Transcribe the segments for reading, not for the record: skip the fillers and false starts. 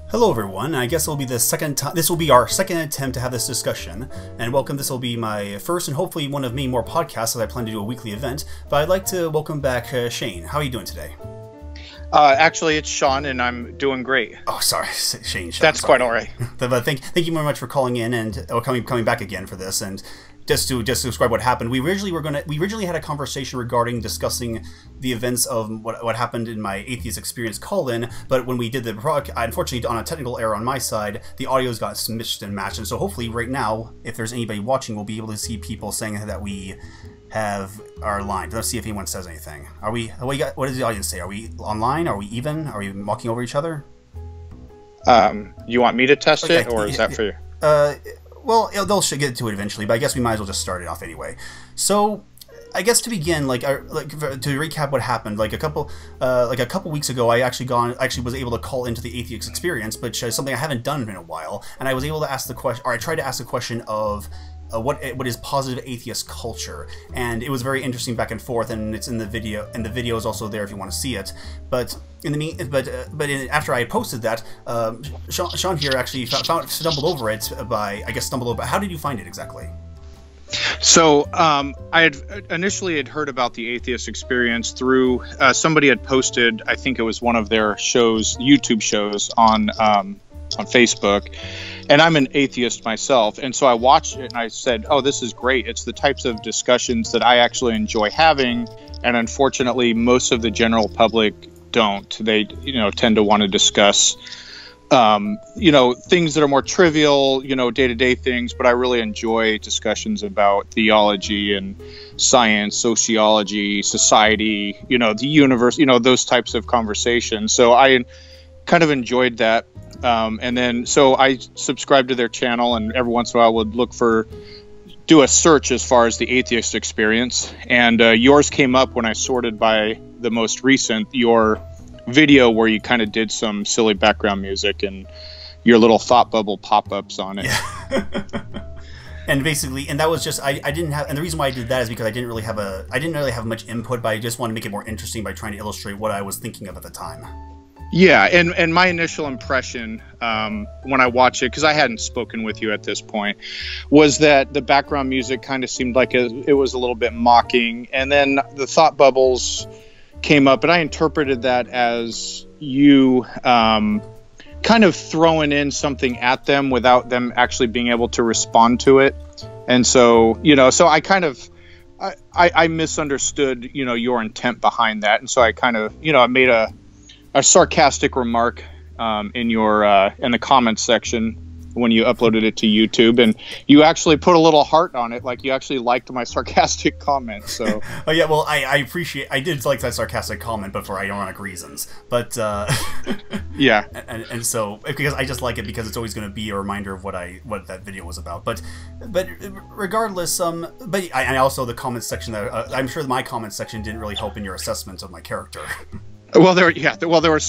Hello everyone, I guess it'll be the second time. This will be our second attempt to have this discussion, and welcome. This will be my first and hopefully one of many more podcasts as I plan to do a weekly event, but I'd like to welcome back Shane. How are you doing today? Actually, it's Sean, and I'm doing great. Oh, sorry, Shane. That's quite all right. But thank you very much for calling in and coming back again for this. And just to describe what happened, we originally had a conversation regarding discussing the events of what happened in my Atheist experience call-in. But when we did the product, unfortunately, on a technical error on my side, the audios got mixed and matched. And so hopefully, right now, if there's anybody watching, we'll be able to see people saying that we have our line. Let's see if anyone says anything. Are we? What does the audience say? Are we online? Are we even? Are we walking over each other? You want me to test it, or is that for you? Well, they'll get to it eventually, but I guess we might as well just start it off anyway. So, I guess to begin, to recap what happened, a couple weeks ago, I actually was able to call into the Atheist experience, which is something I haven't done in a while, and I was able to ask the question, or I tried to ask the question of what is positive atheist culture, and it was very interesting back and forth, and it's in the video, and the video is also there if you want to see it. But after I posted that, Sean here actually stumbled over it How did you find it exactly? So I had initially heard about the Atheist experience through somebody had posted, I think it was one of their shows, YouTube shows on Facebook, and I'm an atheist myself, and so I watched it and I said, oh, this is great. It's the types of discussions that I actually enjoy having, and unfortunately most of the general public don't. They tend to want to discuss things that are more trivial, day-to-day things, but I really enjoy discussions about theology and science, sociology, society, the universe, those types of conversations. So I kind of enjoyed that. And then, so I subscribed to their channel, and every once in a while would do a search as far as the Atheist experience. And yours came up when I sorted by the most recent, your video where you kind of did some silly background music and your little thought bubble pop-ups on it. Yeah. And basically, and that was just, I didn't have, and the reason why I did that is because I didn't really have much input, but I just wanted to make it more interesting by trying to illustrate what I was thinking of at the time. Yeah, and my initial impression when I watched it, because I hadn't spoken with you at this point, was that the background music kind of seemed like it was a little bit mocking, and then the thought bubbles came up, and I interpreted that as you kind of throwing in something at them without them actually being able to respond to it. And so, so I kind of, I misunderstood, your intent behind that, and so I kind of, I made a sarcastic remark in the comments section when you uploaded it to YouTube, and you actually put a little heart on it, like you actually liked my sarcastic comment. So oh yeah, well I did like that sarcastic comment, but for ironic reasons. But yeah, and so because I just like it because it's always going to be a reminder of what that video was about. But regardless, I also the comment section that I'm sure my comment section didn't really help in your assessment of my character. Well, there were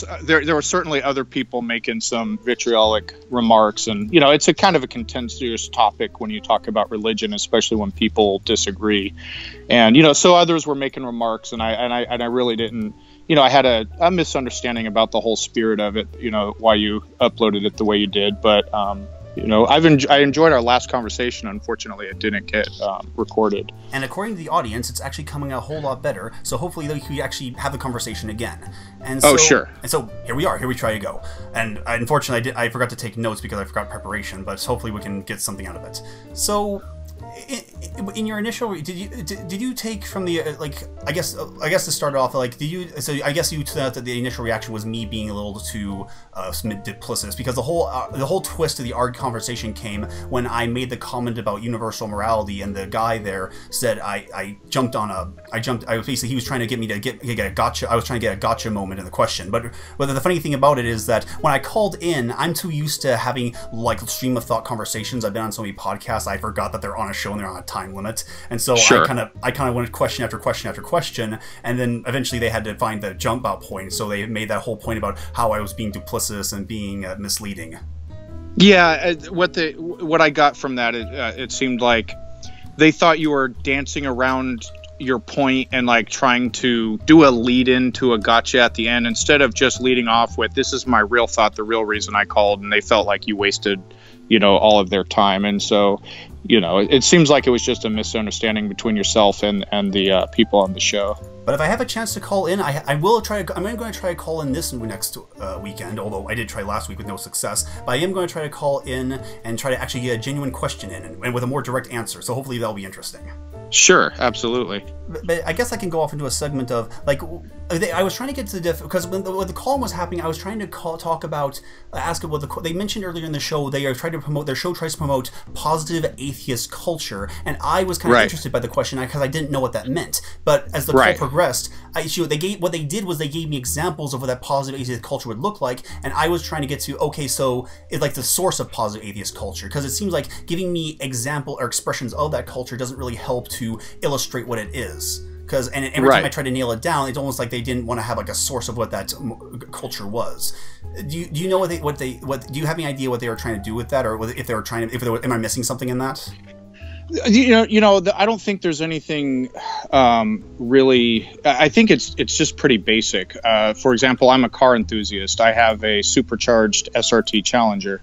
certainly other people making some vitriolic remarks, and it's a kind of a contentious topic when you talk about religion, especially when people disagree. And so others were making remarks, and I really didn't. I had a misunderstanding about the whole spirit of it. Why you uploaded it the way you did, but I enjoyed our last conversation. Unfortunately, it didn't get recorded. And according to the audience, it's actually coming out a whole lot better. So hopefully we can actually have the conversation again. And so, oh, sure. And so here we are. Here we try to go. And unfortunately, I forgot to take notes because I forgot preparation. But hopefully we can get something out of it. So in your initial, did you take from the I guess to start off, I guess you thought that the initial reaction was me being a little too duplicitous, because the whole twist of the art conversation came when I made the comment about universal morality, and the guy there said he was trying to get me to get a gotcha. I was trying to get a gotcha moment in the question. But the funny thing about it is that when I called in, I'm too used to having stream of thought conversations. I've been on so many podcasts, I forgot that they're on a show and they're on a time limit, and so sure. I kind of went question after question after question, and then eventually they had to find the jump out point, so they made that whole point about how I was being duplicitous and being misleading. Yeah, what I got from that, it seemed like they thought you were dancing around your point and like trying to do a lead in to a gotcha at the end, instead of just leading off with, this is my real thought, the real reason I called, and they felt like you wasted, you know, all of their time. And so, you know, it seems like it was just a misunderstanding between yourself and the people on the show. But if I have a chance to call in, I will try. I'm going to try to call in this next weekend, although I did try last week with no success. But I am going to try to call in and try to actually get a genuine question in, and with a more direct answer. So hopefully that'll be interesting. Sure, absolutely. But I guess I can go off into a segment of, like, I was trying to get to the because when the call was happening, I was trying to talk about, ask what they mentioned earlier in the show. They are trying to promote, their show tries to promote positive atheist culture, and I was kind of interested by the question because I didn't know what that meant. But as the call progressed, what they did was they gave me examples of what that positive atheist culture would look like, and I was trying to get to, okay, so it's like the source of positive atheist culture, because it seems like giving me example or expressions of that culture doesn't really help to illustrate what it is. Because every time I try to nail it down, it's almost like they didn't want to have like a source of what that culture was. Do you know what do you have any idea what they were trying to do with that, or if they were trying to, am I missing something in that? You know, I don't think there's anything really. I think it's just pretty basic. For example, I'm a car enthusiast. I have a supercharged SRT Challenger.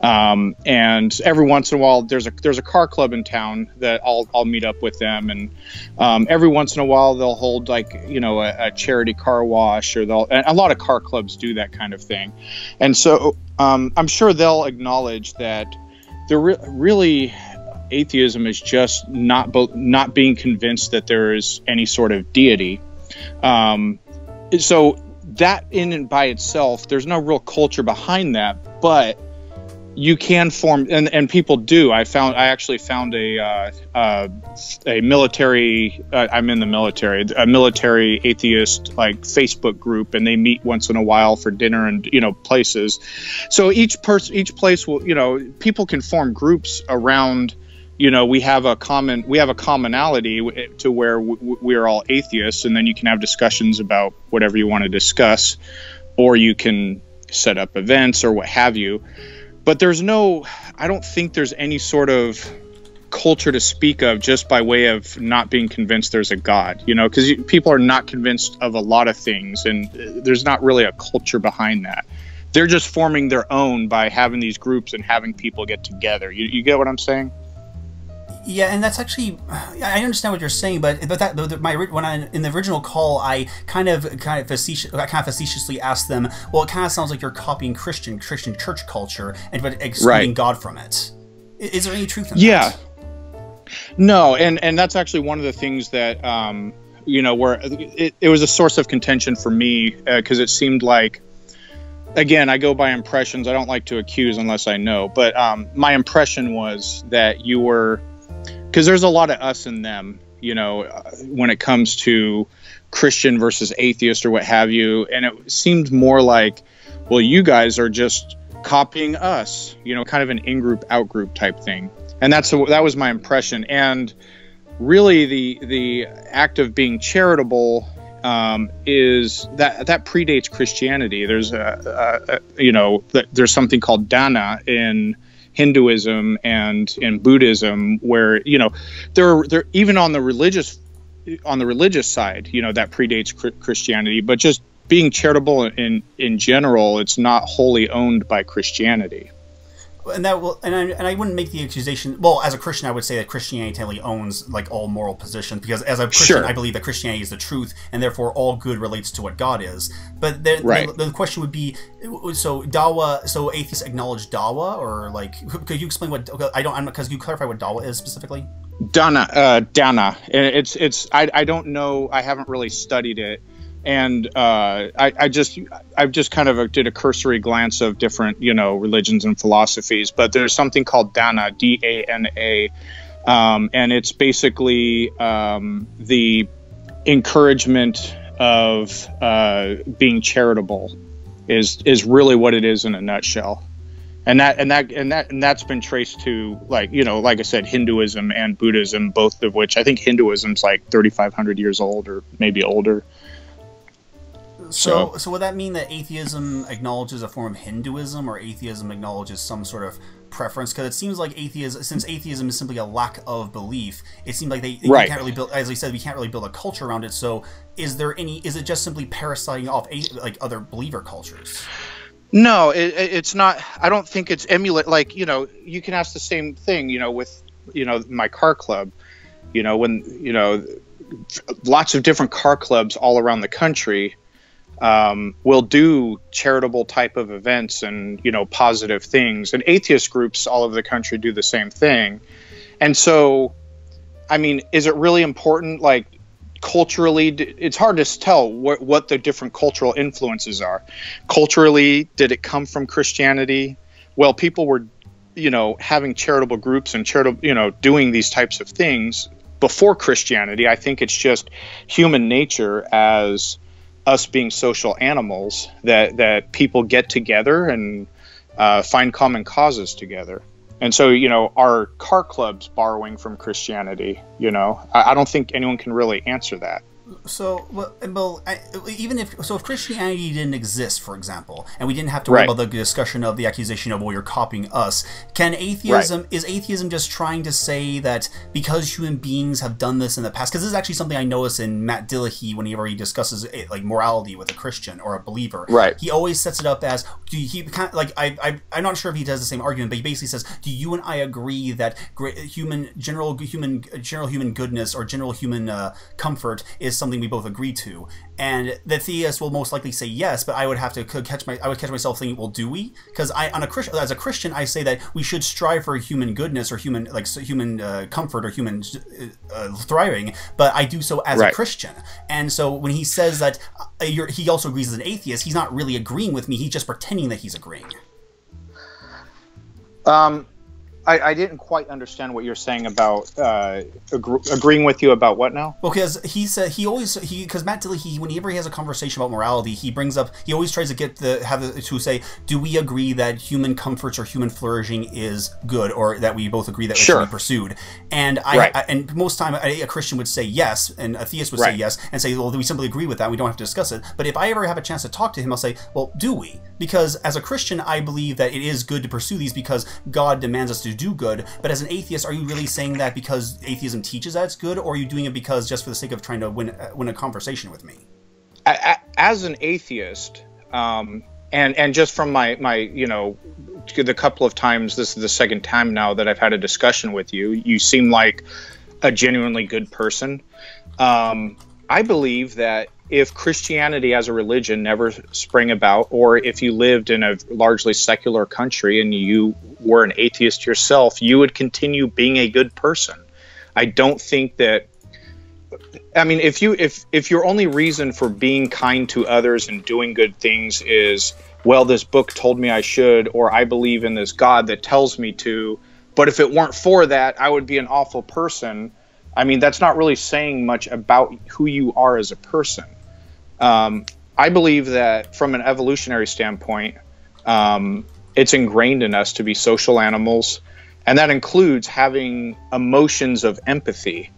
And every once in a while there's a car club in town that I'll meet up with them, and every once in a while they'll hold, like, you know, a charity car wash, or a lot of car clubs do that kind of thing. And so I'm sure they'll acknowledge that they're really atheism is just not being convinced that there is any sort of deity. So that in and by itself, there's no real culture behind that, but you can form, and people do. I actually found a military. I'm in the military. A military atheist like Facebook group, and they meet once in a while for dinner and, you know, places. So each place will, you know, people can form groups around. You know, we have a commonality to where we are all atheists, and then you can have discussions about whatever you want to discuss, or you can set up events or what have you. But I don't think there's any sort of culture to speak of just by way of not being convinced there's a God, you know, because people are not convinced of a lot of things, and there's not really a culture behind that. They're just forming their own by having these groups and having people get together. You get what I'm saying? Yeah, and that's actually, I understand what you're saying, but in the original call, I kind of facetiously asked them, well, it kind of sounds like you're copying Christian church culture, but excluding God from it. Is there any truth in that? Yeah. No, and that's actually one of the things that you know, where it was a source of contention for me, because it seemed like, again, I go by impressions. I don't like to accuse unless I know, but my impression was that you were. Because there's a lot of us and them, you know, when it comes to Christian versus atheist or what have you. And it seemed more like, well, you guys are just copying us, you know, kind of an in-group, out-group type thing. And that was my impression. And really the act of being charitable is that predates Christianity. There's you know, there's something called dana in Hinduism and in Buddhism, where, you know, they're even on the religious side, you know, that predates Christianity. But just being charitable in general, it's not wholly owned by Christianity. And I wouldn't make the accusation. Well, as a Christian, I would say that Christianity totally owns like all moral positions, because as a Christian, I believe that Christianity is the truth, and therefore all good relates to what God is. But the question would be, so Dawa, so atheists acknowledge Dawa, or like, could you explain what because you clarify what Dawa is specifically? Dana, and I don't know. I haven't really studied it. And I've just kind of did a cursory glance of different, you know, religions and philosophies. But there's something called Dana, D-A-N-A, and it's basically the encouragement of being charitable is really what it is in a nutshell. And that's been traced to, like, you know, like I said, Hinduism and Buddhism, both of which I think Hinduism's like 3,500 years old or maybe older. So would that mean that atheism acknowledges a form of Hinduism, or atheism acknowledges some sort of preference? Because it seems like since atheism is simply a lack of belief, it seems like they Right. can't really build, as I said, we can't really build a culture around it. So is it just simply parasiting off like other believer cultures? No, it's not. I don't think it's emulate. Like, you know, you can ask the same thing, you know, with, you know, my car club, you know, when, you know, lots of different car clubs all around the country will do charitable type of events and, you know, positive things. And atheist groups all over the country do the same thing. And so, I mean, is it really important? Like, culturally, it's hard to tell what the different cultural influences are. Culturally, did it come from Christianity? Well, people were, you know, having charitable groups and charitable, you know, doing these types of things before Christianity. I think it's just human nature as us being social animals that people get together and find common causes together. And so, you know, are car clubs borrowing from Christianity? You know, I don't think anyone can really answer that. So, well, if Christianity didn't exist, for example, and we didn't have to worry about the discussion of the accusation of, well, you're copying us, is atheism just trying to say that because human beings have done this in the past? Because this is actually something I notice in Matt Dillahee whenever he discusses like morality with a Christian or a believer. Right. He always sets it up as, I'm not sure if he does the same argument, but he basically says, do you and I agree that general human goodness or general human comfort is something we both agree to? And the theist will most likely say yes, but I would have to catch myself thinking, well, do we? Because as a Christian, I say that we should strive for human goodness or human comfort or human thriving, but I do so as a Christian. And so when he says that he also agrees as an atheist, he's not really agreeing with me. He's just pretending that he's agreeing. I didn't quite understand what you're saying about agreeing with you about what now? Well, because because Matt Dillahee, whenever he has a conversation about morality, he always tries to say, do we agree that human comforts or human flourishing is good, or that we both agree that it should be pursued? And and most time a Christian would say yes, and a theist would say yes, and say, well, we simply agree with that. We don't have to discuss it. But if I ever have a chance to talk to him, I'll say, well, do we? Because as a Christian, I believe that it is good to pursue these because God demands us to do good. But as an atheist, are you really saying that because atheism teaches that it's good, or are you doing it because just for the sake of trying to win a conversation with me? As an atheist, and just from my you know, the couple of times, this is the second time now that I've had a discussion with you, you seem like a genuinely good person. I believe that if Christianity as a religion never sprang about, or if you lived in a largely secular country and you were an atheist yourself, you would continue being a good person. I don't think that, I mean, if your only reason for being kind to others and doing good things is, well, this book told me I should, or I believe in this God that tells me to, but if it weren't for that, I would be an awful person. I mean, that's not really saying much about who you are as a person. I believe that from an evolutionary standpoint, it's ingrained in us to be social animals, and that includes having emotions of empathy.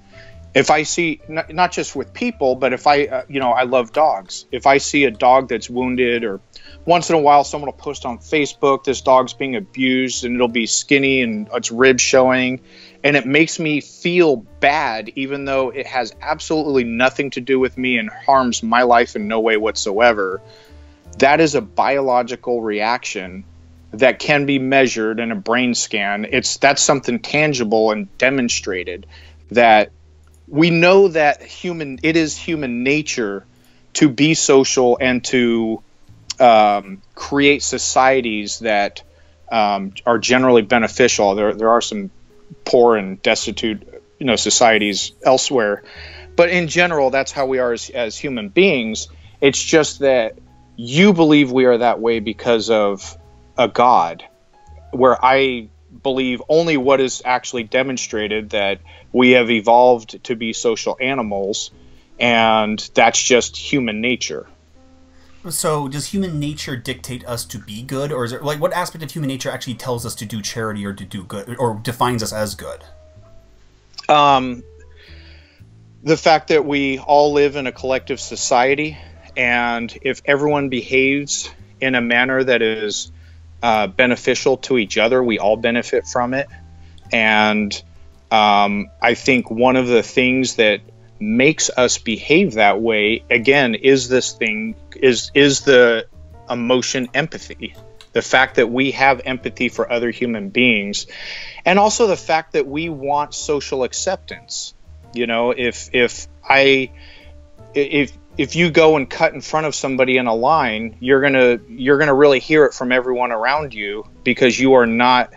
If I see, not just with people, but if I, you know, I love dogs. If I see a dog that's wounded, or once in a while someone will post on Facebook, this dog's being abused, and it'll be skinny and its ribs showing, and it makes me feel bad, even though it has absolutely nothing to do with me and harms my life in no way whatsoever. That is a biological reaction that can be measured in a brain scan. That's something tangible and demonstrated, that we know that it is human nature to be social and to create societies that are generally beneficial. There are some poor and destitute, you know, societies elsewhere, but in general, that's how we are as human beings. It's just that you believe we are that way because of a God, where I believe only what is actually demonstrated, that we have evolved to be social animals, and that's just human nature. So does human nature dictate us to be good, or is it like, what aspect of human nature actually tells us to do charity or to do good, or defines us as good? The fact that we all live in a collective society, and if everyone behaves in a manner that is beneficial to each other. We all benefit from it. And I think one of the things that makes us behave that way, again, is the emotion empathy. The fact that we have empathy for other human beings, and also the fact that we want social acceptance. You know, if you go and cut in front of somebody in a line, you're gonna really hear it from everyone around you, because you are not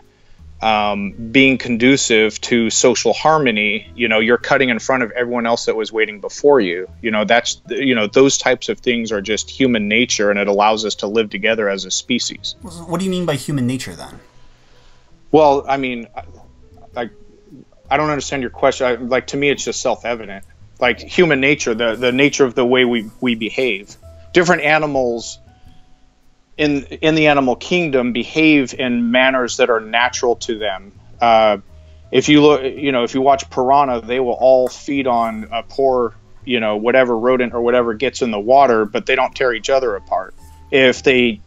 being conducive to social harmony. You know, you're cutting in front of everyone else that was waiting before you. You know, that's, you know, those types of things are just human nature, and it allows us to live together as a species. What do you mean by human nature then? Well, I mean, I don't understand your question. Like, to me, it's just self-evident. Like, human nature, the nature of the way we behave. Different animals in the animal kingdom behave in manners that are natural to them. If you look, you know, if you watch piranha, they will all feed on a poor, you know, whatever rodent or whatever gets in the water, but they don't tear each other apart. If they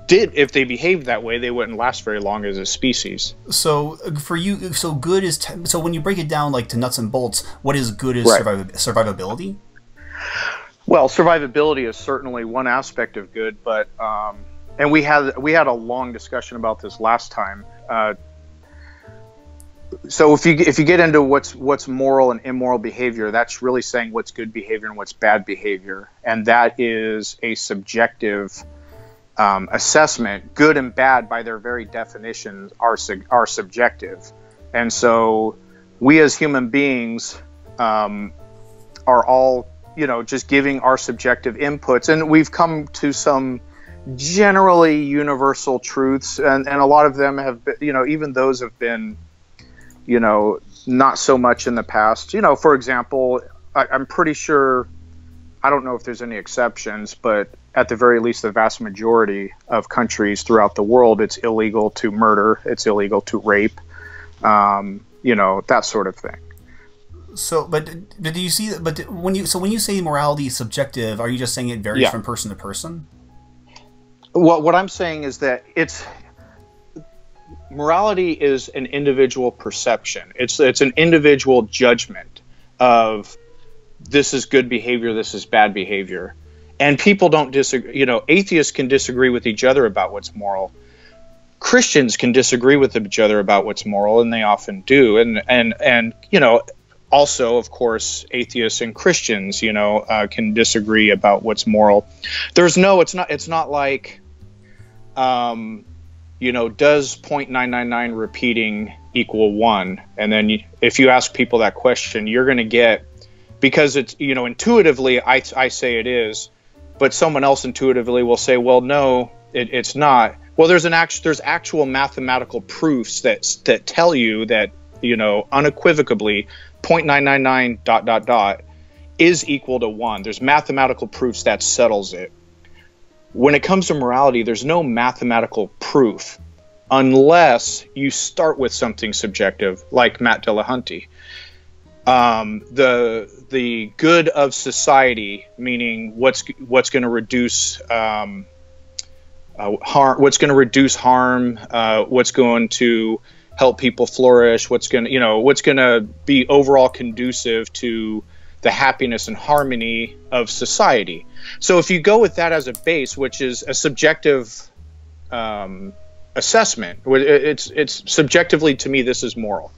behaved that way, they wouldn't last very long as a species. So for you, so good is so when you break it down like to nuts and bolts, what is good is Right. survivability? Well, survivability is certainly one aspect of good, but and we had a long discussion about this last time. So if you get into what's moral and immoral behavior, that's really saying what's good behavior and what's bad behavior, and that is a subjective assessment. Good and bad, by their very definitions, are subjective, and so we as human beings are all, you know, just giving our subjective inputs, and we've come to some generally universal truths, and a lot of them have been, you know, even those have been, you know, not so much in the past. You know, for example, I'm pretty sure, I don't know if there's any exceptions, but at the very least, the vast majority of countries throughout the world, it's illegal to murder, it's illegal to rape, you know, that sort of thing. So, but do you see? But when you say morality is subjective, are you just saying it varies from person to person? Well, what I'm saying is that morality is an individual perception. It's an individual judgment of this is good behavior, this is bad behavior, and people don't disagree. You know, atheists can disagree with each other about what's moral. Christians can disagree with each other about what's moral, and they often do. And you know, also, of course, atheists and Christians, you know, can disagree about what's moral. It's not like, you know, does 0.999 repeating equal 1? And then if you ask people that question, you're going to get, because it's, you know, intuitively, I say it is, but someone else intuitively will say, well, no, it's not. Well, there's actual mathematical proofs that tell you that, you know, unequivocally 0.999 ... is equal to 1. There's mathematical proofs that settles it. When it comes to morality, there's no mathematical proof unless you start with something subjective, like Matt Dillahunty. The good of society, meaning what's going to reduce harm, what's going to reduce harm, what's going to help people flourish, what's going to be overall conducive to the happiness and harmony of society. So if you go with that as a base, which is a subjective assessment, it's subjectively, to me, this is moral.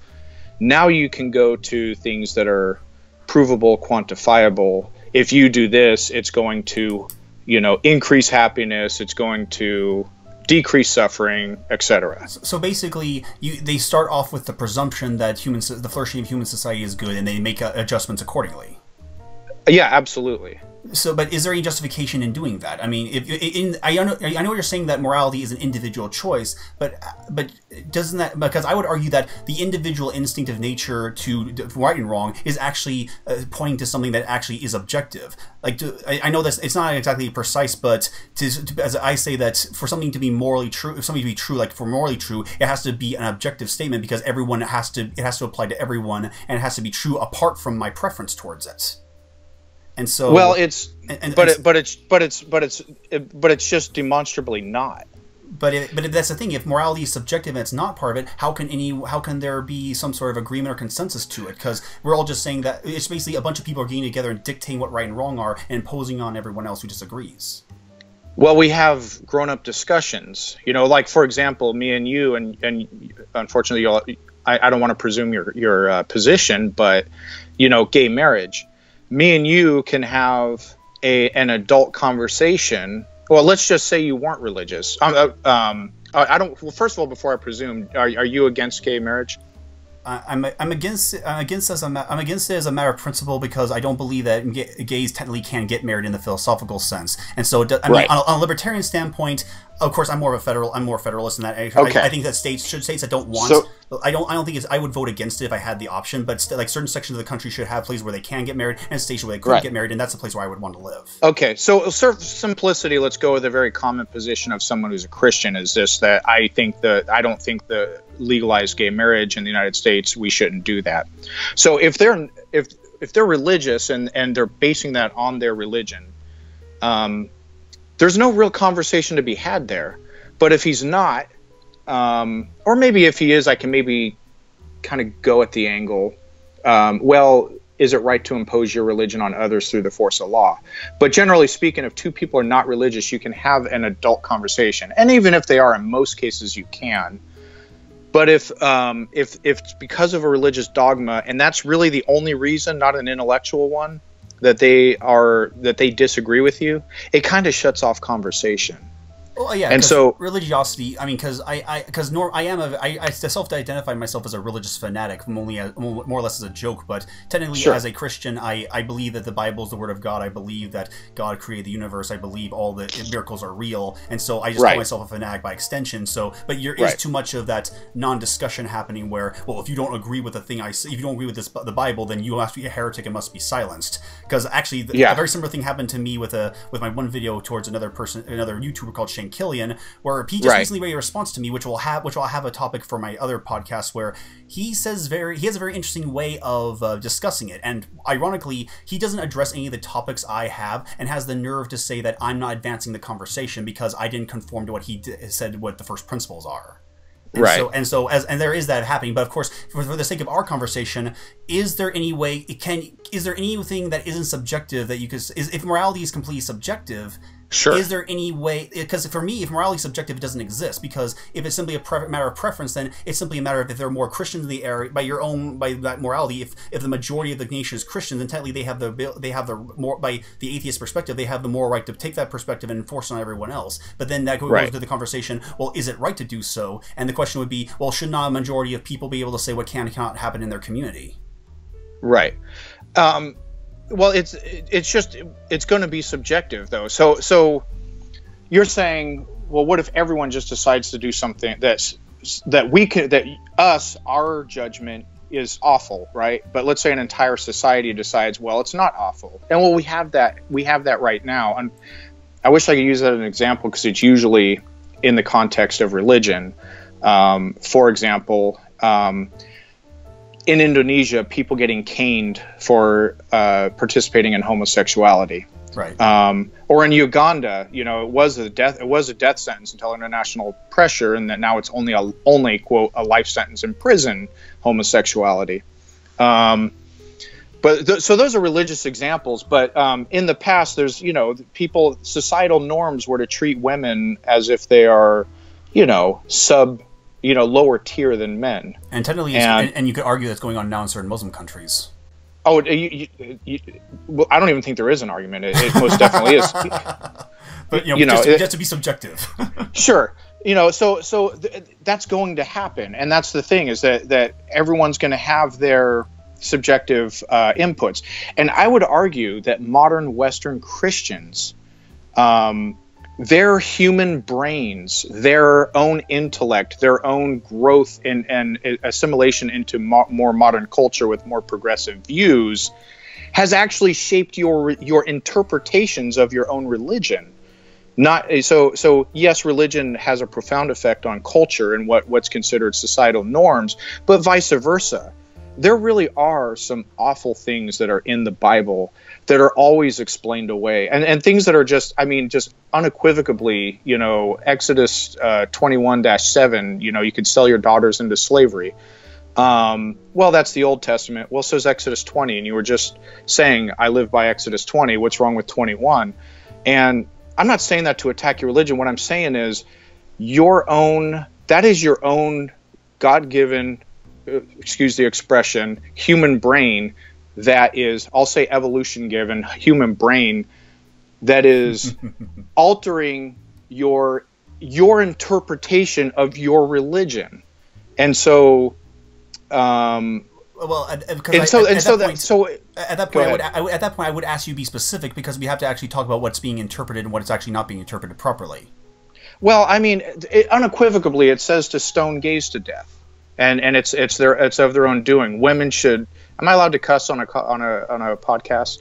Now you can go to things that are provable, quantifiable. If you do this, it's going to, you know, increase happiness, it's going to decrease suffering, etc. So basically, they start off with the presumption that the flourishing of human society is good, and they make adjustments accordingly. Yeah, absolutely. So, but is there any justification in doing that? I mean, I know you're saying that morality is an individual choice, but doesn't that, because I would argue that the individual instinct of nature to right and wrong is actually pointing to something that actually is objective. Like, I know this, it's not exactly precise, but as I say that for something to be morally true, if something to be true, like for morally true, it has to be an objective statement, because it has to apply to everyone, and it has to be true apart from my preference towards it. And so, it's just demonstrably not. But if that's the thing, if morality is subjective and it's not part of it, how can there be some sort of agreement or consensus to it? Because we're all just saying that it's basically a bunch of people are getting together and dictating what right and wrong are and imposing on everyone else who disagrees. Well, we have grown-up discussions, you know, like, for example, me and you, and unfortunately, I don't want to presume your position, but, you know, gay marriage. Me and you can have an adult conversation. Well, let's just say you weren't religious. I don't. Well, first of all, before I presume, are you against gay marriage? I'm against it as a matter of principle, because I don't believe that gays technically can get married in the philosophical sense, and so I mean, on a libertarian standpoint, of course, I'm more federalist in that. Okay. I think that states that don't want. I don't think I would vote against it if I had the option, but like certain sections of the country should have places where they can get married and states where they couldn't get married, and that's the place where I would want to live. Okay, so for simplicity, let's go with a very common position of someone who's a Christian is this: that I don't think the legalized gay marriage in the United States, we shouldn't do that. So if they're religious and they're basing that on their religion, there's no real conversation to be had there. But if he's not, or maybe if he is, I can maybe kind of go at the angle, well, is it right to impose your religion on others through the force of law? But generally speaking, if two people are not religious, you can have an adult conversation. And even if they are, in most cases, you can. But if it's because of a religious dogma, and that's really the only reason, not an intellectual one, that they disagree with you, it kind of shuts off conversation. Well, yeah, and so religiosity. I mean, because I self-identify myself as a religious fanatic, more or less as a joke. But technically, as a Christian, I believe that the Bible is the Word of God. I believe that God created the universe. I believe all the miracles are real, and so I just call myself a fanatic by extension. So, but there is too much of that non-discussion happening, where, well, if you don't agree with the thing I say, if you don't agree with the Bible, then you must be a heretic and must be silenced. Because actually, a very similar thing happened to me with my one video towards another YouTuber called Shane Killian, where he just recently made a response to me, which I'll have a topic for my other podcast, where he has a very interesting way of discussing it, and ironically, he doesn't address any of the topics I have, and has the nerve to say that I'm not advancing the conversation because I didn't conform to what he said what the first principles are. And there is that happening, but of course, for the sake of our conversation, is there any way is there anything that isn't subjective that you could, if morality is completely subjective? Sure. Is there any way? Because for me, if morality is subjective, it doesn't exist. Because if it's simply a matter of preference, then it's simply a matter of if there are more Christians in the area by that morality. If the majority of the nation is Christian, then technically they have the more, by the atheist perspective, they have the moral right to take that perspective and enforce it on everyone else. But then that goes to the conversation. Well, is it right to do so? And the question would be, well, should not a majority of people be able to say what can and cannot happen in their community? Right. Well, it's going to be subjective, though. So you're saying, well, what if everyone just decides to do something our judgment is awful, right? But let's say an entire society decides, well, it's not awful, and well, we have that right now. And I wish I could use that as an example, because it's usually in the context of religion. For example, in Indonesia, people getting caned for participating in homosexuality. Right. Or in Uganda, you know, it was a death sentence until international pressure, and that now it's only quote a life sentence in prison, homosexuality. So those are religious examples. But in the past, there's, societal norms were to treat women as if they are, lower tier than men. And technically, and you could argue that's going on now in certain Muslim countries. Oh, well, I don't even think there is an argument. It most definitely is. But just to be subjective. Sure. So that's going to happen, and that's the thing, is that everyone's going to have their subjective inputs. And I would argue that modern Western Christians, their human brains, their own intellect, their own growth and assimilation into more modern culture with more progressive views has actually shaped your interpretations of your own religion. So yes, religion has a profound effect on culture and what's considered societal norms, but vice versa. there really are some awful things that are in the Bible that are always explained away, and things that are just, I mean, just unequivocally, you know, Exodus 21-7, you know, you could sell your daughters into slavery. Well, that's the Old Testament. Well, so is Exodus 20, and you were just saying, I live by Exodus 20. What's wrong with 21? And I'm not saying that to attack your religion. What I'm saying is that is your own God-given, excuse the expression, human brain that is, I'll say evolution-given human brain that is altering your interpretation of your religion. And so, well, at that point, I would ask you to be specific, because we have to actually talk about what's being interpreted and what's actually not being interpreted properly. Well, I mean, unequivocally, it says to stone gays to death, and it's of their own doing. Women should. Am I allowed to cuss on a podcast?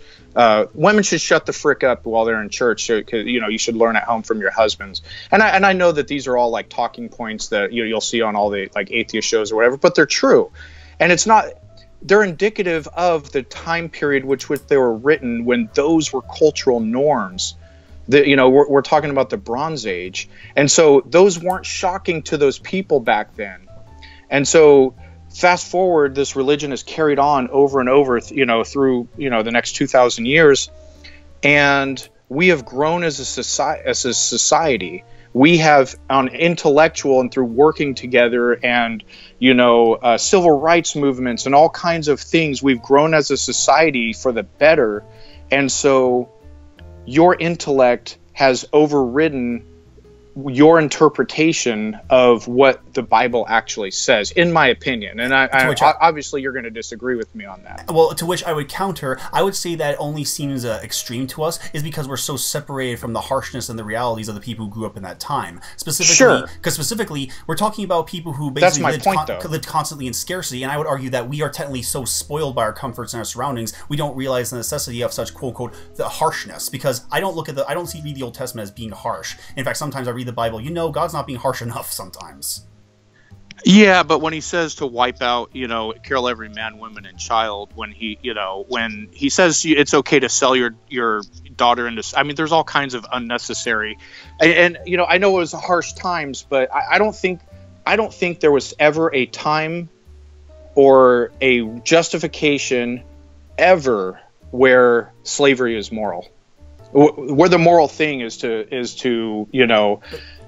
Women should shut the frick up while they're in church, because you know, you should learn at home from your husbands. And I know that these are all like talking points that you'll see on all the like atheist shows or whatever, but they're true, and it's not. They're indicative of the time period which they were written, when those were cultural norms. You know, we're talking about the Bronze Age, and so those weren't shocking to those people back then. And so, fast forward, this religion is carried on over and over, you know, through, you know, the next 2,000 years, and we have grown as a society. We have, on intellectual and through working together, and you know, civil rights movements and all kinds of things, we've grown as a society for the better, and so your intellect has overridden your interpretation of what the Bible actually says, in my opinion. And obviously you're going to disagree with me on that. Well, to which I would counter, I would say that only seems extreme to us is because we're so separated from the harshness and the realities of the people who grew up in that time. Specifically, sure. Because specifically, we're talking about people who basically lived constantly in scarcity, and I would argue that we are technically so spoiled by our comforts and our surroundings, we don't realize the necessity of such quote-unquote the harshness, because I don't read the Old Testament as being harsh. In fact, sometimes I read the Bible, you know, God's not being harsh enough sometimes. Yeah, but when he says to wipe out, you know, kill every man, woman, and child, when he, you know, when he says it's okay to sell your daughter into, I mean, there's all kinds of unnecessary, and you know, I know it was harsh times, but I don't think there was ever a time or a justification ever where slavery is moral. Where the moral thing is to you know,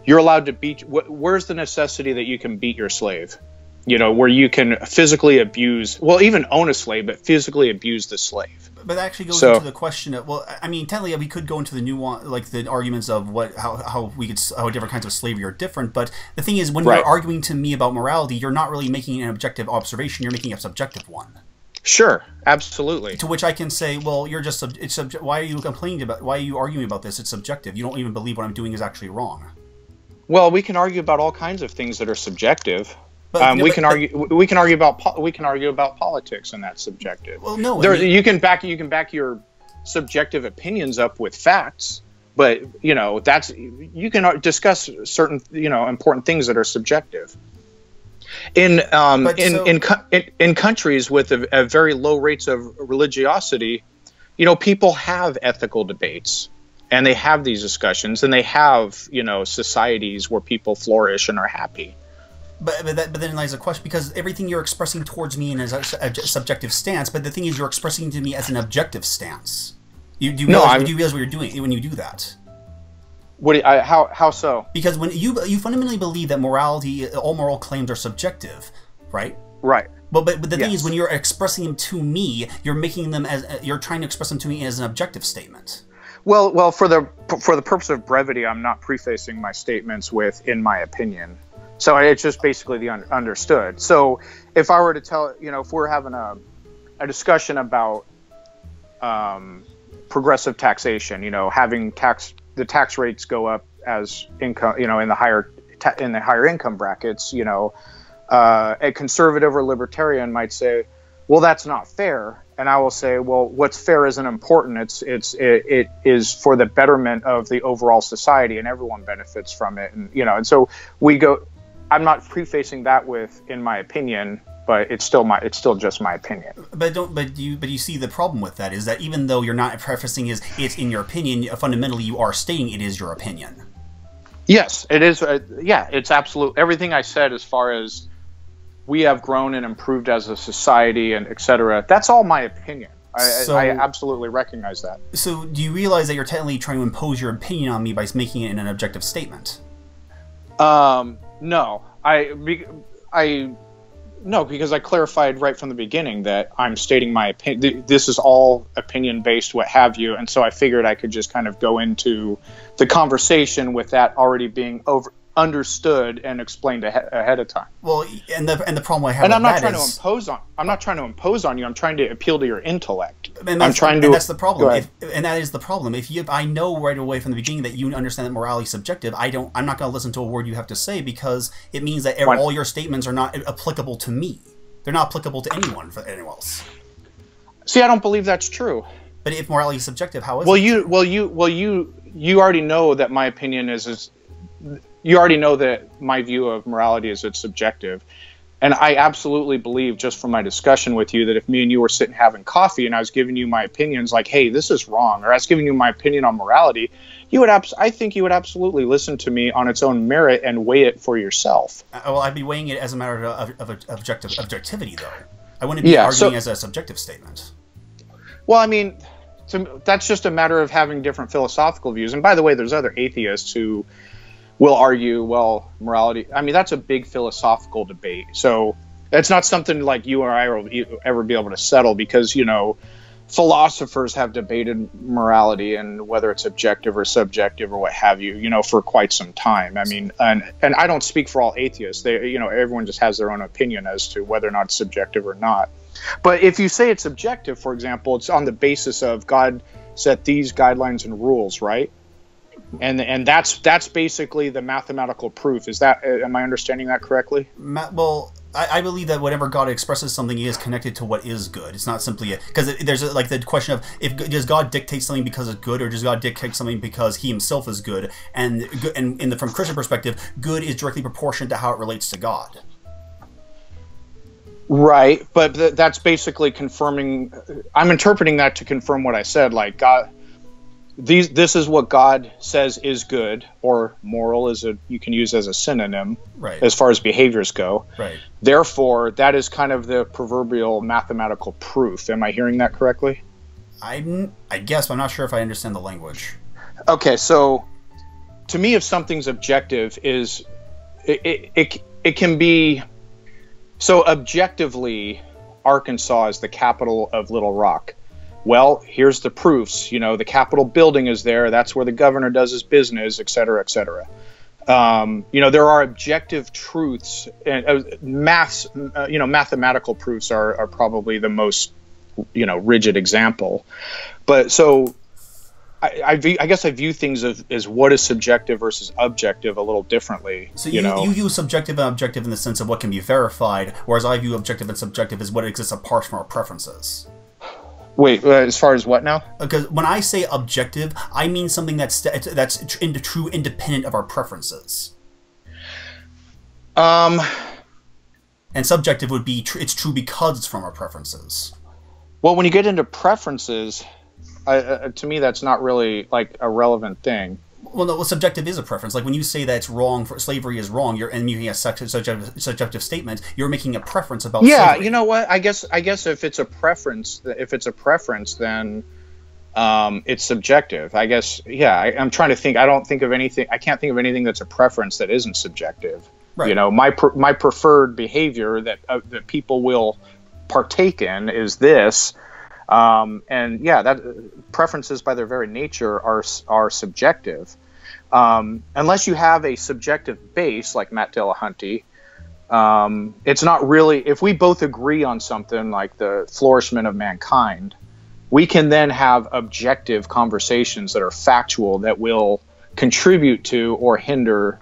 you're allowed to beat. Where's the necessity that you can beat your slave? You know, where you can physically abuse, well, even own a slave, but physically abuse the slave. But that actually goes into the question of, well, I mean, technically we could go into the nuance, like the arguments of how different kinds of slavery are different. But the thing is, when you're arguing to me about morality, you're not really making an objective observation. You're making a subjective one. Sure, absolutely. To which I can say, well, you're just why are you complaining about? Why are you arguing about this? It's subjective. You don't even believe what I'm doing is actually wrong. Well, we can argue about all kinds of things that are subjective. We can argue about politics, and that's subjective. Well, no, you can back your subjective opinions up with facts, but you know, you can discuss certain, you know, important things that are subjective. In countries with a very low rates of religiosity, you know, people have ethical debates, and they have these discussions, and they have, you know, societies where people flourish and are happy. But then lies a question, because everything you're expressing towards me is a subjective stance, but the thing is, you're expressing to me as an objective stance. Do you realize what you're doing when you do that? How so? Because when you fundamentally believe that morality, all moral claims are subjective, right? Right. But the thing is, when you're expressing them to me, you're making them as you're trying to express them to me as an objective statement. Well, for the purpose of brevity, I'm not prefacing my statements with "in my opinion," so it's just basically the understood. So if I were to tell, you know, if we're having a discussion about progressive taxation, you know, having the tax rates go up as income, you know, in the higher income brackets, you know, a conservative or libertarian might say, well, that's not fair. And I will say, well, what's fair isn't important. It is for the betterment of the overall society, and everyone benefits from it. And, you know, and so we go, I'm not prefacing that with, in my opinion, but it's still just my opinion. But you see the problem with that is that even though you're not prefacing it's in your opinion, fundamentally you are stating it is your opinion. Yes, it is. Yeah, it's absolute. Everything I said as far as we have grown and improved as a society and etc. That's all my opinion. I absolutely recognize that. So do you realize that you're technically trying to impose your opinion on me by making it in an objective statement? No. No, because I clarified right from the beginning that I'm stating my opinion. This is all opinion-based, what have you, and so I figured I could just kind of go into the conversation with that already being understood and explained ahead of time. Well, and the problem I have and I'm not with trying that to is, impose on. I'm not trying to impose on you. I'm trying to appeal to your intellect. And I'm trying to. And that's the problem. Go ahead. And that is the problem. If I know right away from the beginning that you understand that morality is subjective, I'm not going to listen to a word you have to say because it means that all your statements are not applicable to me. They're not applicable to anyone else. See, I don't believe that's true. But if morality is subjective, how is it? You already know that my opinion is. You already know that my view of morality is it's subjective. And I absolutely believe, just from my discussion with you, that if me and you were sitting having coffee and I was giving you my opinions like, hey, this is wrong, or I was giving you my opinion on morality, I think you would absolutely listen to me on its own merit and weigh it for yourself. Well, I'd be weighing it as a matter of objectivity, though. I wouldn't be arguing as a subjective statement. Well, I mean, that's just a matter of having different philosophical views. And by the way, there's other atheists who will argue, well, morality, I mean, that's a big philosophical debate. So it's not something like you or I will ever be able to settle because, philosophers have debated morality and whether it's objective or subjective or what have you, for quite some time. I mean, and I don't speak for all atheists. They, everyone just has their own opinion as to whether or not it's subjective or not. But if you say it's subjective, for example, it's on the basis of God set these guidelines and rules, right? And that's basically the mathematical proof. Am I understanding that correctly? Well, I believe that whenever God expresses something, he is connected to what is good. It's not simply because there's like the question of does God dictate something because it's good, or does God dictate something because he himself is good? And from Christian perspective, good is directly proportionate to how it relates to God. Right, but that's basically confirming. I'm interpreting that to confirm what I said. Like God. This is what God says is good, or moral you can use as a synonym, right, as far as behaviors go. Right. Therefore, that is kind of the proverbial mathematical proof. Am I hearing that correctly? I guess, but I'm not sure if I understand the language. Okay, so to me, if something's objective, it can be. So objectively, Arkansas is the capital of Little Rock. Well, here's the proofs. The Capitol building is there. That's where the governor does his business, et cetera, et cetera. There are objective truths, and mathematical proofs are probably the most, rigid example. But so I guess I view things as what is subjective versus objective a little differently. So you view subjective and objective in the sense of what can be verified, whereas I view objective and subjective as what exists apart from our preferences. Wait, as far as what now? Because when I say objective, I mean something that's true independent of our preferences. And subjective would be it's true because it's from our preferences. Well, when you get into preferences, to me that's not really like a relevant thing. Well, no. Well, subjective is a preference. Like when you say that it's wrong, slavery is wrong, and making a subjective statement, you're making a preference about. Yeah, slavery. You know what? I guess if it's a preference, then it's subjective. I guess. Yeah, I'm trying to think. I can't think of anything that's a preference that isn't subjective. Right. My preferred behavior that people will partake in is this. And yeah, that preferences by their very nature are subjective. Unless you have a subjective base like Matt Dillahunty, it's not really. If we both agree on something like the flourishment of mankind, we can then have objective conversations that are factual that will contribute to or hinder,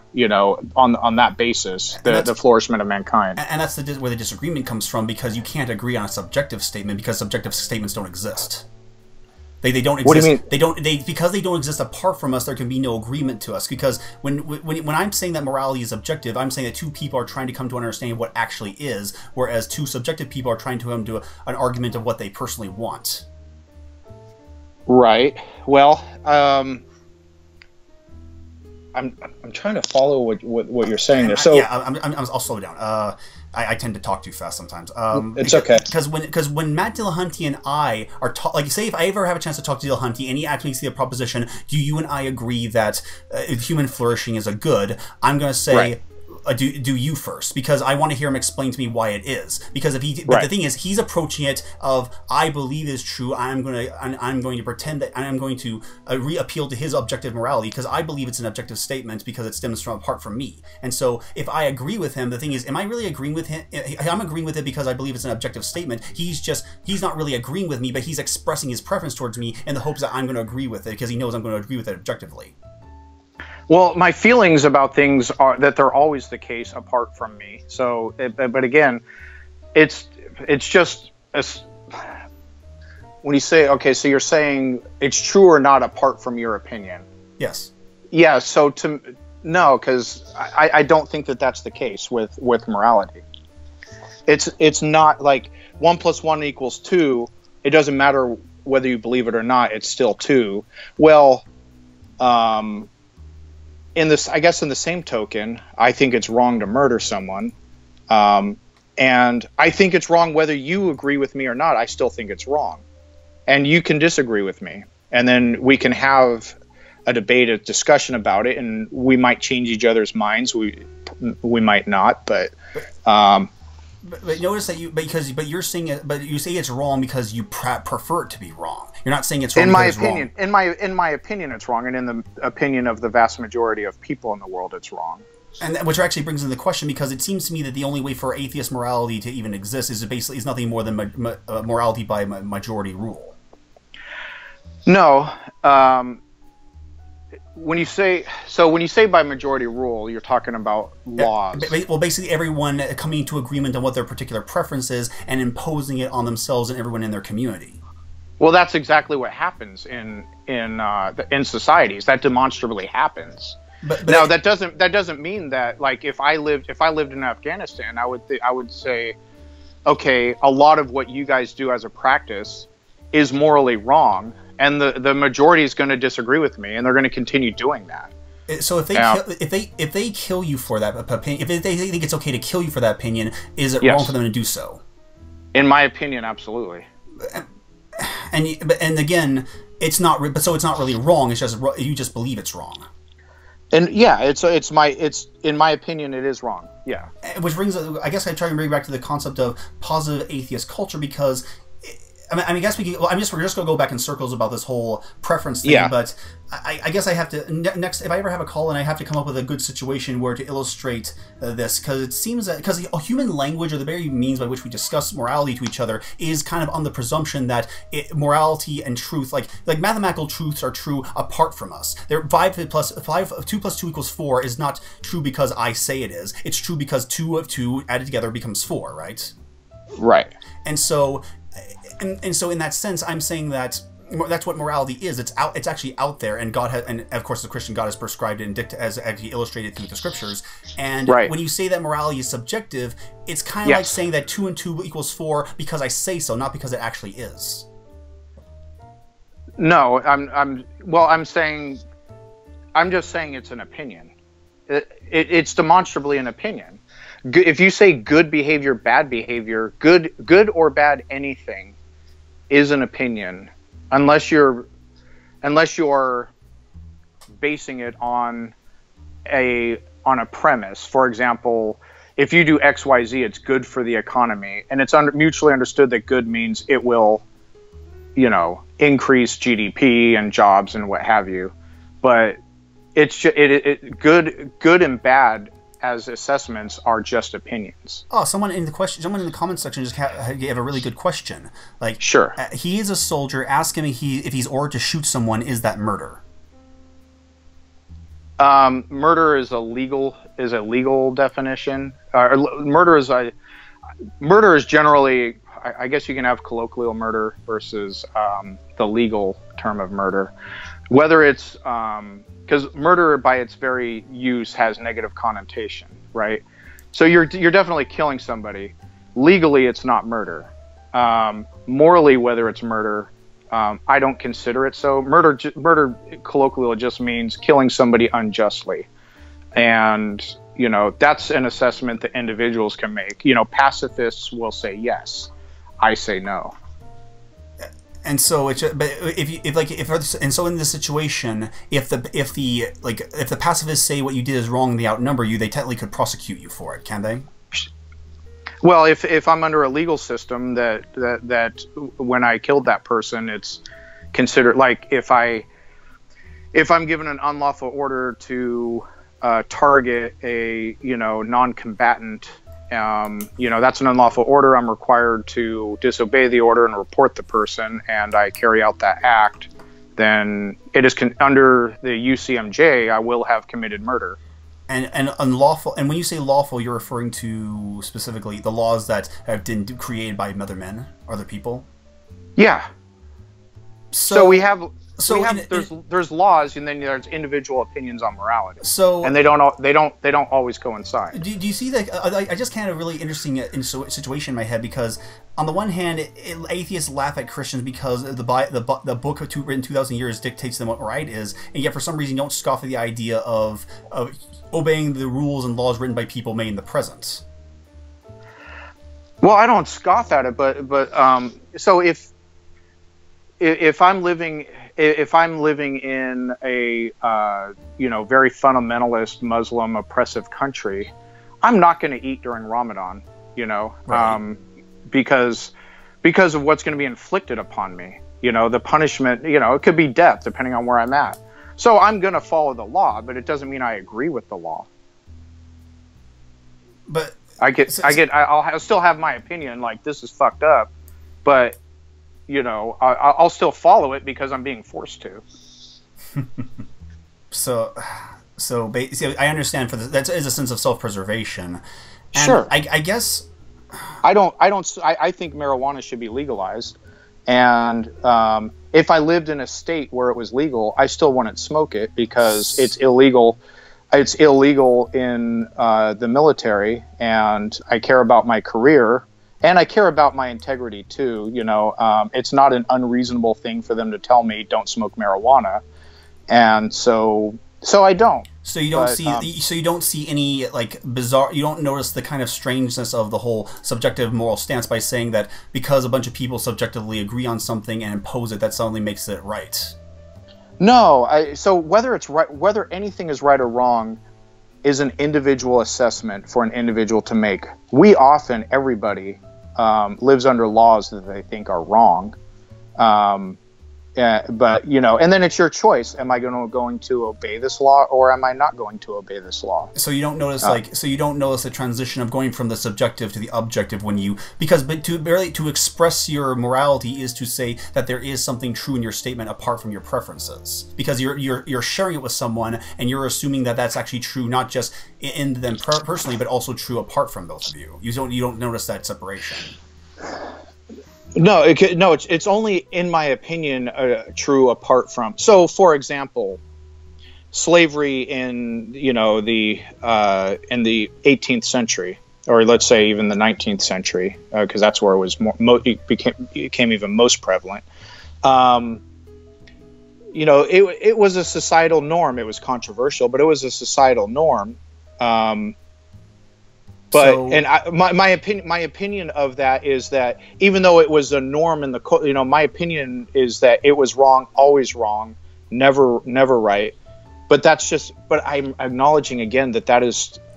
on that basis, the flourishment of mankind. And that's where the disagreement comes from, because you can't agree on a subjective statement because subjective statements don't exist. They don't exist. What do you mean? Because they don't exist apart from us, there can be no agreement to us. Because when I'm saying that morality is objective, I'm saying that two people are trying to come to an understanding of what actually is, whereas two subjective people are trying to come to an argument of what they personally want. Right. Well, I'm trying to follow what you're saying there. So I'll slow down. I tend to talk too fast sometimes. It's okay. Because when Matt Dillahunty and I are like, say if I ever have a chance to talk to Dillahunty and he actually makes the proposition, do you and I agree that human flourishing is a good? I'm going to say. Right. Do you first, because I want to hear him explain to me why it is. Because if he, but the thing is, he's approaching it of I believe is true. I'm going to pretend that I'm going to appeal to his objective morality because I believe it's an objective statement because it stems from apart from me. And so if I agree with him, the thing is, am I really agreeing with him? I'm agreeing with it because I believe it's an objective statement. He's not really agreeing with me, but he's expressing his preference towards me in the hopes that I'm going to agree with it because he knows I'm going to agree with it objectively. Well, my feelings about things are that they're always the case apart from me. So, but again, it's just when you say, okay, so you're saying it's true or not apart from your opinion. Yes. Yeah. So no, because I don't think that that's the case with morality. It's not like 1 + 1 = 2. It doesn't matter whether you believe it or not. It's still 2. Well, I guess in the same token, I think it's wrong to murder someone. And I think it's wrong whether you agree with me or not. I still think it's wrong. And you can disagree with me. And then we can have a debate, a discussion about it, and we might change each other's minds. We might not, but notice that you're saying it, but you say it's wrong because you prefer it to be wrong. You're not saying it's wrong. In my opinion, in my opinion, it's wrong, and in the opinion of the vast majority of people in the world, it's wrong. And which actually brings into the question, because it seems to me that the only way for atheist morality to even exist is nothing more than morality by majority rule. No. When you say by majority rule, you're talking about laws. Well, basically everyone coming to agreement on what their particular preference is and imposing it on themselves and everyone in their community. Well, that's exactly what happens in societies. That demonstrably happens. But now that doesn't mean that, like, if I lived in Afghanistan, I would say, okay, a lot of what you guys do as a practice is morally wrong. And the majority is going to disagree with me, and they're going to continue doing that. So if they kill you for that opinion, if they think it's okay to kill you for that opinion, is it wrong for them to do so? In my opinion, absolutely. And again, it's not. But so it's not really wrong. It's just you just believe it's wrong. And yeah, it's in my opinion, it is wrong. Yeah. Which brings, I guess, I try to bring back to the concept of positive atheist culture because. I guess we could. Well, we're just gonna go back in circles about this whole preference thing. Yeah. But I guess I have to next. If I ever have a call and I have to come up with a good situation where to illustrate this, because it seems that because human language or the very means by which we discuss morality to each other is kind of on the presumption that morality and truth, like mathematical truths, are true apart from us. 2 + 2 = 4 is not true because I say it is. It's true because 2 of 2 added together becomes 4, right? Right. And so. And so, in that sense, I'm saying that that's what morality is. It's actually out there, and God has, and of course, the Christian God has prescribed it and as actually illustrated through the scriptures. And when you say that morality is subjective, it's kind of like saying that 2 and 2 = 4 because I say so, not because it actually is. No, I'm just saying it's an opinion. It's demonstrably an opinion. If you say good behavior, bad behavior, good or bad anything is an opinion, unless you're basing it on a premise. For example, if you do XYZ, it's good for the economy, and it's mutually understood that good means it will, increase GDP and jobs and what have you. But it's good and bad as assessments are just opinions. Oh, someone in the comment section just gave a really good question. Like, sure, he is a soldier. Ask him if he's ordered to shoot someone. Is that murder? Murder is a legal definition. Murder is generally I guess you can have colloquial murder versus the legal term of murder. Whether it's because murder by its very use has negative connotation, right? So you're definitely killing somebody. Legally, it's not murder. Morally, whether it's murder, I don't consider it so. Murder colloquially just means killing somebody unjustly, and you know, that's an assessment that individuals can make. You know, pacifists will say yes, I say no. And so, and so in this situation, if the pacifists say what you did is wrong and they outnumber you, they technically could prosecute you for it, can they? Well, if I'm under a legal system that when I killed that person, it's considered, like, if I'm given an unlawful order to target a non-combatant, that's an unlawful order. I'm required to disobey the order and report the person, and I carry out that act. Then it is under the UCMJ, I will have committed murder. And unlawful. And when you say lawful, you're referring to specifically the laws that have been created by other men, other people. Yeah. So there's laws, and then there's individual opinions on morality. So, and they don't always coincide. Do you see that? I just kind of really interesting situation in my head, because on the one hand, atheists laugh at Christians because the book written 2,000 years dictates them what right is, and yet for some reason you don't scoff at the idea of obeying the rules and laws written by people made in the present. Well, I don't scoff at it, but so if I'm living in a very fundamentalist Muslim oppressive country, I'm not going to eat during Ramadan, right. Because of what's going to be inflicted upon me. The punishment, it could be death depending on where I'm at. So I'm going to follow the law, but it doesn't mean I agree with the law. But I'll still have my opinion, like, this is fucked up, but I'll still follow it because I'm being forced to. So I understand that is a sense of self-preservation. Sure. I guess I think marijuana should be legalized, and if I lived in a state where it was legal, I still wouldn't smoke it because it's illegal. It's illegal in the military, and I care about my career. And I care about my integrity too. It's not an unreasonable thing for them to tell me don't smoke marijuana, and so I don't. So you don't see any like bizarre. You don't notice the kind of strangeness of the whole subjective moral stance by saying that because a bunch of people subjectively agree on something and impose it, that suddenly makes it right. No, so whether anything is right or wrong is an individual assessment for an individual to make. Everybody lives under laws that they think are wrong. But and then it's your choice. Am I going to obey this law, or am I not going to obey this law? So you don't notice the transition of going from the subjective to the objective to express your morality is to say that there is something true in your statement apart from your preferences, because you're sharing it with someone and you're assuming that that's actually true, not just in them personally, but also true apart from both of you. You don't notice that separation. No, it's only, in my opinion, true apart from. So, for example, slavery in the 18th century, or let's say even the 19th century, because that's where it was it became even most prevalent. It was a societal norm. It was controversial, but it was a societal norm. My opinion of that is that even though it was a norm in the my opinion is that it was wrong, always wrong, never right. But I'm acknowledging again that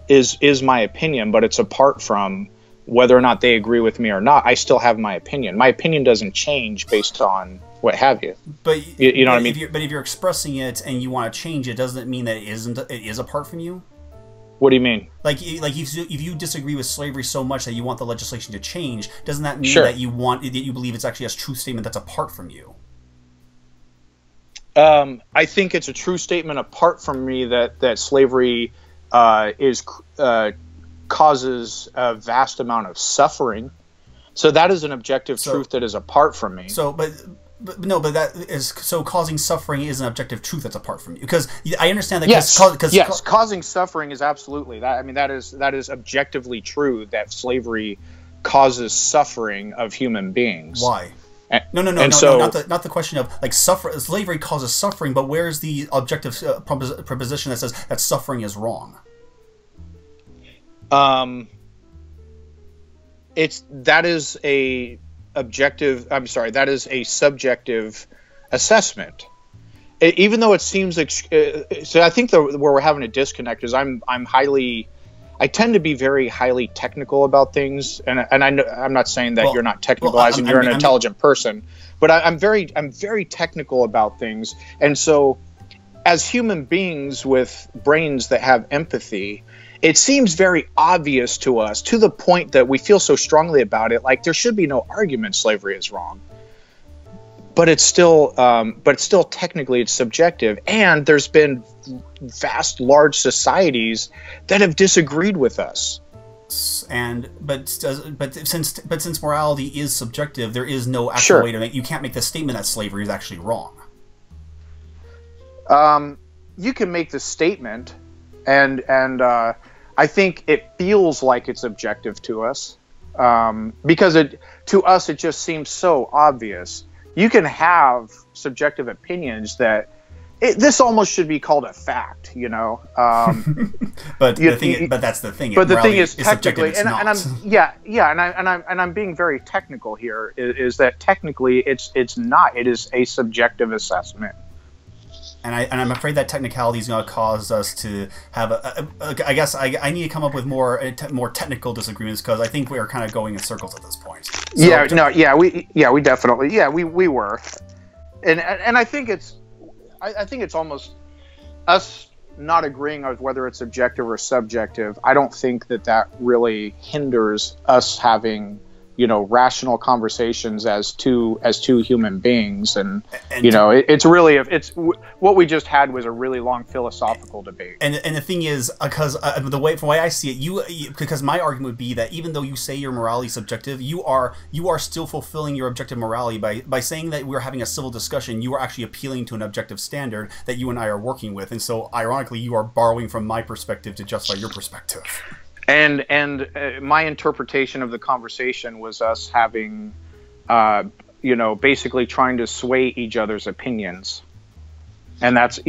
is my opinion, but it's apart from whether or not they agree with me or not. I still have my opinion. My opinion doesn't change based on what have you. But you know what I mean? But if you're expressing it and you want to change it, doesn't it mean that it is apart from you? What do you mean? Like if you disagree with slavery so much that you want the legislation to change, doesn't that mean Sure. that you believe it's actually a true statement that's apart from you? I think it's a true statement apart from me that slavery causes a vast amount of suffering. So that is an objective truth that is apart from me. So, but that is so causing suffering is an objective truth that's apart from you, because I understand that. Yes, causing suffering is absolutely that. I mean, that is objectively true that slavery causes suffering of human beings. Why? No, not the question of like slavery causes suffering, but where's the objective proposition that says that suffering is wrong? That is a subjective assessment. Even though it seems like, so I think where we're having a disconnect is I tend to be very highly technical about things, and I know I'm not saying that you're not technical, as in you're an intelligent person, but I'm very technical about things, and so as human beings with brains that have empathy, it seems very obvious to us, to the point that we feel so strongly about it, like there should be no argument slavery is wrong. But it's still technically it's subjective, and there's been large societies that have disagreed with us. But since morality is subjective, there is no actual way to make. You can't make the statement that slavery is actually wrong. You can make the statement, and I think it feels like it's objective to us, because to us it just seems so obvious. You can have subjective opinions that this almost should be called a fact, you know. But that's the thing. But the thing is technically, it's not. and I'm being very technical here. Is that technically it's not? It is a subjective assessment. And I'm afraid that technicality is going to cause us to have I guess I need to come up with more technical disagreements, because I think we are kind of going in circles at this point. So we definitely we were, and I think it's almost us not agreeing on whether it's objective or subjective. I don't think that really hinders us having, you know, rational conversations as two human beings, and you know, it's what we just had was a really long philosophical debate. And the thing is, because from the way I see it, because my argument would be that even though you say your morality is subjective, you are still fulfilling your objective morality by saying that we're having a civil discussion. You are actually appealing to an objective standard that you and I are working with, and so ironically, you are borrowing from my perspective to justify your perspective. And my interpretation of the conversation was us having, you know, basically trying to sway each other's opinions, and that's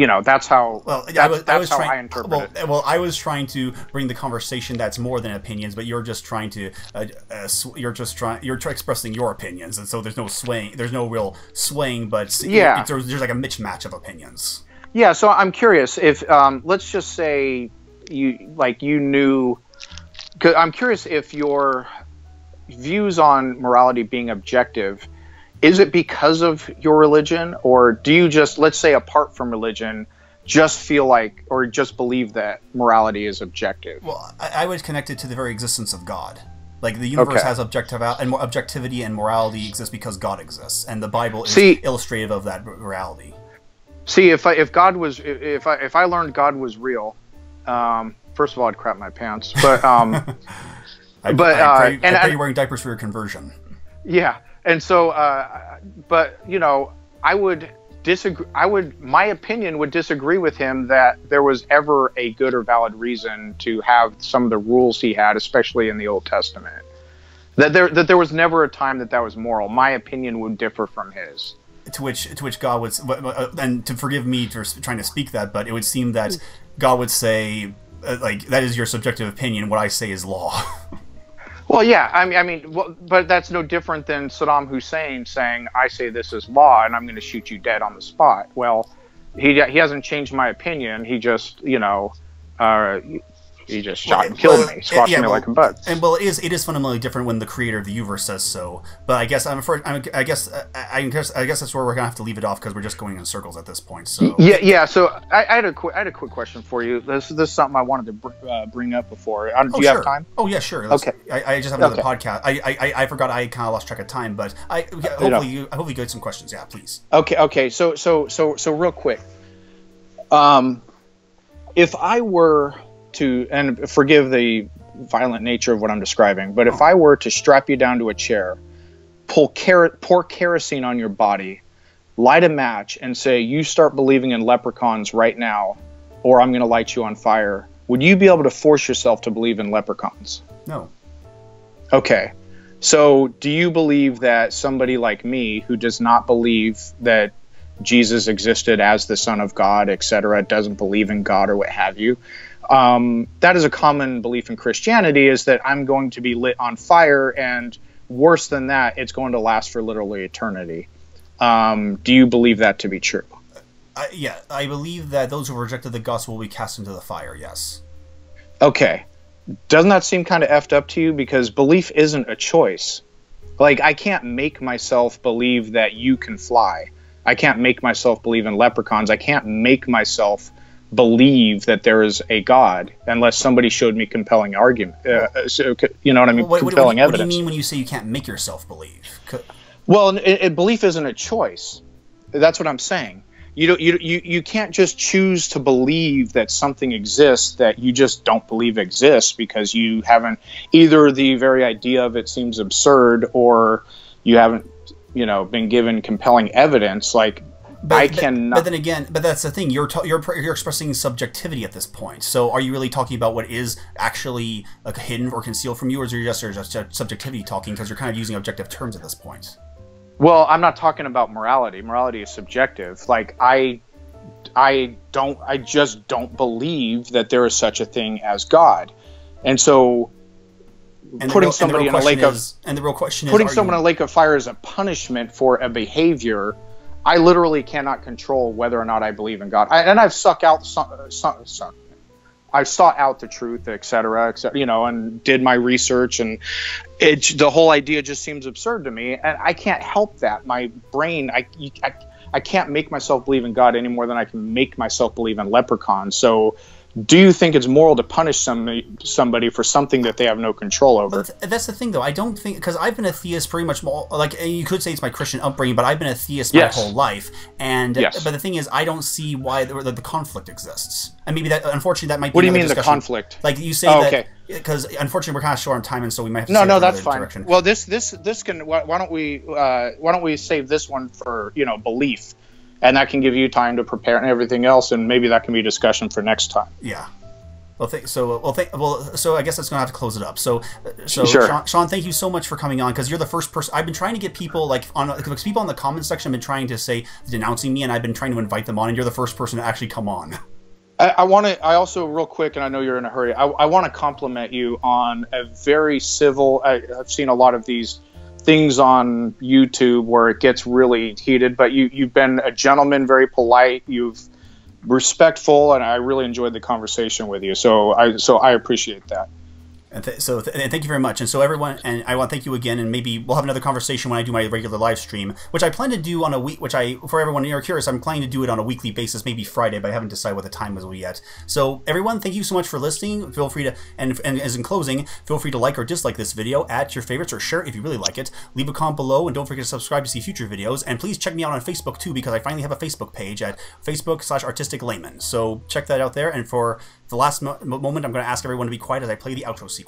how. Well, that's how I interpret it. Well, I was trying to bring the conversation that's more than opinions, but you're just trying to, you're expressing your opinions, and so there's no swaying. There's no real swaying, but there's like a mismatch of opinions. Yeah. So I'm curious if, let's just say you knew. I'm curious if your views on morality being objective, is it because of your religion, or do you just, let's say apart from religion, just feel like or just believe that morality is objective? Well, I would connect it to the very existence of God. Like the universe has objectivity, and morality exists because God exists, and the Bible is illustrative of that reality. See, if I learned God was real, first of all, I'd crap my pants, but I pray you're wearing diapers for your conversion. Yeah, and so, but you know, I would disagree. My opinion would disagree with him that there was ever a good or valid reason to have some of the rules he had, especially in the Old Testament. That there was never a time that was moral. My opinion would differ from his. To which God would, and to forgive me for trying to speak that, but it would seem that God would say, like, that is your subjective opinion. What I say is law. Well, yeah, I mean, but that's no different than Saddam Hussein saying, "I say this is law, and I'm going to shoot you dead on the spot." Well, he hasn't changed my opinion. He just, you know, he just shot and killed me, squashed me like a bug. And it is fundamentally different when the creator of the universe says so. But I guess I guess that's where we're gonna have to leave it off, because we're just going in circles at this point. So yeah. So I had a quick question for you. This is something I wanted to bring up before. Do you have time? Oh yeah, sure. Okay. I just have another podcast. I forgot. I kind of lost track of time, but hopefully you get some questions. Yeah, please. Okay. So real quick, if I were to, and forgive the violent nature of what I'm describing, but if I were to strap you down to a chair, pour kerosene on your body, light a match, and say, you start believing in leprechauns right now, or I'm going to light you on fire, would you be able to force yourself to believe in leprechauns? No. Okay. So do you believe that somebody like me, who does not believe that Jesus existed as the Son of God, etc., doesn't believe in God or what have you, that is a common belief in Christianity, is that I'm going to be lit on fire, and worse than that, it's going to last for literally eternity. Do you believe that to be true? Yeah, I believe that those who rejected the gospel will be cast into the fire, yes. Okay. Doesn't that seem kind of effed up to you? Because belief isn't a choice. Like, I can't make myself believe that you can fly. I can't make myself believe in leprechauns. I can't make myself believe that there is a God unless somebody showed me compelling argument. You know what I mean? Compelling evidence. What do you mean when you say you can't make yourself believe? Well, belief isn't a choice. That's what I'm saying. You can't just choose to believe that something exists that you just don't believe exists because you haven't, either the very idea of it seems absurd, or you haven't, been given compelling evidence. Like, I cannot. But then again, that's the thing. You're expressing subjectivity at this point. So are you really talking about what is actually like hidden or concealed from you, or is it just subjectivity talking, because you're kind of using objective terms at this point? Well, I'm not talking about morality. Morality is subjective. Like, I just don't believe that there is such a thing as God. And so putting somebody in a lake of fire as a punishment for a behavior, I literally cannot control whether or not I believe in God. I've sought out the truth, etc., and did my research, and the whole idea just seems absurd to me, and I can't help that. My brain, I can't make myself believe in God any more than I can make myself believe in leprechauns. So, do you think it's moral to punish somebody for something that they have no control over? But that's the thing, though. I don't think, because I've been a theist pretty much, like, you could say it's my Christian upbringing, but I've been a theist my whole life. And but the thing is, I don't see why the conflict exists. And maybe that, unfortunately, that might be. What do you mean the conflict? Like, you say that because unfortunately we're kind of short on time, and so we might have to no, that's fine. Direction. Well, this can. Why don't we save this one for belief? And that can give you time to prepare and everything else, and maybe that can be a discussion for next time. Yeah. So I guess that's gonna have to close it up. So sure. Sean, thank you so much for coming on, because you're the first person. I've been trying to get people because people in the comments section have been trying to say denouncing me, and I've been trying to invite them on, and you're the first person to actually come on. I also, real quick, and I know you're in a hurry, I want to compliment you on a very civil. I've seen a lot of these things on YouTube where it gets really heated, but you've been a gentleman, very polite, you've respectful, and I really enjoyed the conversation with you. So I appreciate that. And thank you very much. And so everyone, and I want to thank you again, and maybe we'll have another conversation when I do my regular live stream, which I plan to do on a week, for everyone who are curious, I'm planning to do it on a weekly basis, maybe Friday, but I haven't decided what the time is yet. So everyone, thank you so much for listening. Feel free to, and as in closing, feel free to like or dislike this video, add your favorites, or share it if you really like it. Leave a comment below, and don't forget to subscribe to see future videos. And please check me out on Facebook too, because I finally have a Facebook page at Facebook/ArtisticLayman. So check that out there. And for the last moment, I'm going to ask everyone to be quiet as I play the outro sequence.